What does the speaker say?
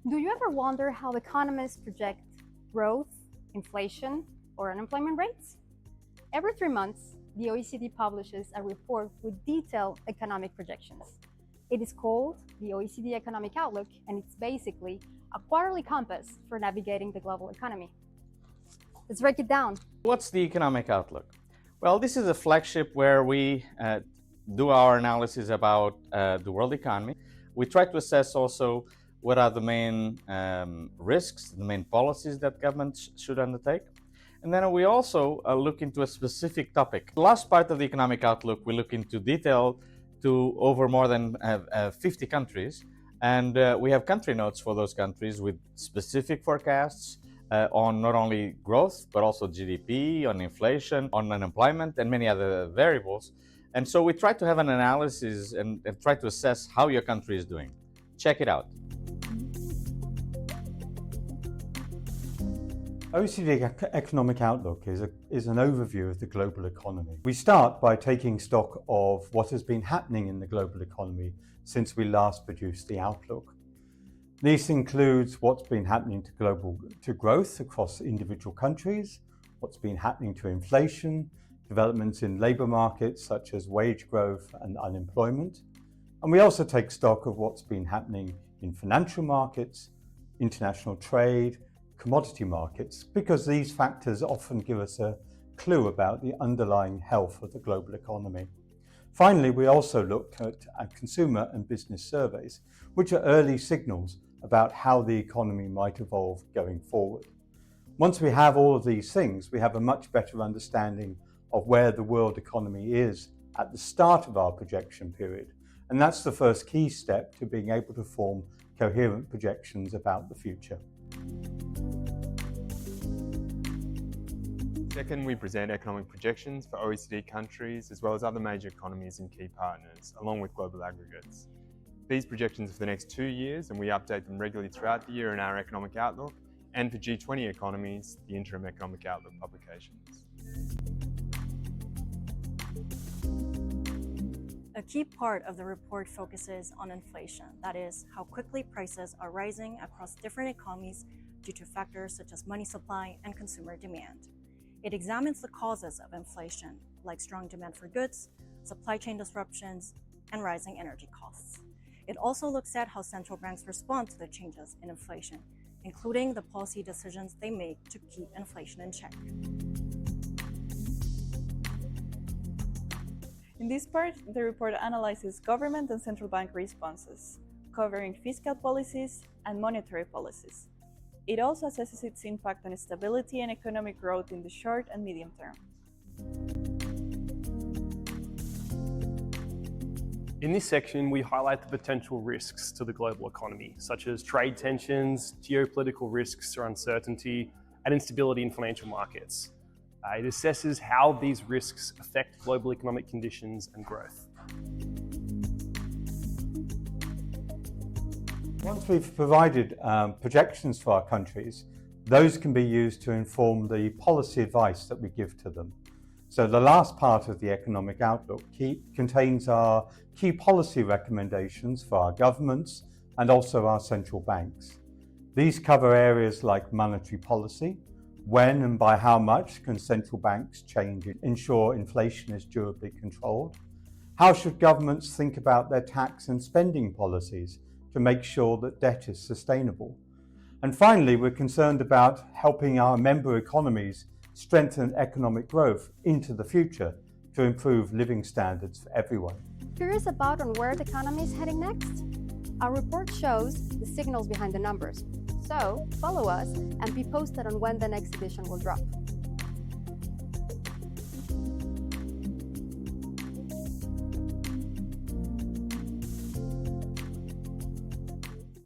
Do you ever wonder how economists project growth, inflation, or unemployment rates? Every 3 months, the OECD publishes a report with detailed economic projections. It is called the OECD Economic Outlook, and it's basically a quarterly compass for navigating the global economy. Let's break it down. What's the Economic Outlook? Well, this is a flagship where we do our analysis about the world economy. We try to assess also what are the main risks, the main policies that governments should undertake. And then we also look into a specific topic. The last part of the Economic Outlook, we look into detail to over more than 50 countries. And we have country notes for those countries with specific forecasts on not only growth, but also GDP, on inflation, on unemployment, and many other variables. And so we try to have an analysis and try to assess how your country is doing. Check it out. OECD Economic Outlook is an overview of the global economy. We start by taking stock of what has been happening in the global economy since we last produced the Outlook. This includes what's been happening to growth across individual countries, what's been happening to inflation, developments in labour markets such as wage growth and unemployment. And we also take stock of what's been happening in financial markets, international trade, commodity markets, because these factors often give us a clue about the underlying health of the global economy. Finally, we also look at consumer and business surveys, which are early signals about how the economy might evolve going forward. Once we have all of these things, we have a much better understanding of where the world economy is at the start of our projection period. And that's the first key step to being able to form coherent projections about the future. Second, we present economic projections for OECD countries as well as other major economies and key partners, along with global aggregates. These projections are for the next 2 years, and we update them regularly throughout the year in our Economic Outlook, and for G20 economies, the interim Economic Outlook publications. A key part of the report focuses on inflation, that is, how quickly prices are rising across different economies due to factors such as money supply and consumer demand. It examines the causes of inflation, like strong demand for goods, supply chain disruptions, and rising energy costs. It also looks at how central banks respond to the changes in inflation, including the policy decisions they make to keep inflation in check. In this part, the report analyzes government and central bank responses, covering fiscal policies and monetary policies. It also assesses its impact on stability and economic growth in the short and medium term. In this section, we highlight the potential risks to the global economy, such as trade tensions, geopolitical risks or uncertainty, and instability in financial markets. It assesses how these risks affect global economic conditions and growth. Once we've provided projections for our countries, those can be used to inform the policy advice that we give to them. So the last part of the Economic Outlook contains our key policy recommendations for our governments and also our central banks. These cover areas like monetary policy. When and by how much can central banks ensure inflation is durably controlled? How should governments think about their tax and spending policies to make sure that debt is sustainable? And finally, we're concerned about helping our member economies strengthen economic growth into the future to improve living standards for everyone. Curious about where the economy is heading next? Our report shows the signals behind the numbers. So follow us and be posted on when the next edition will drop.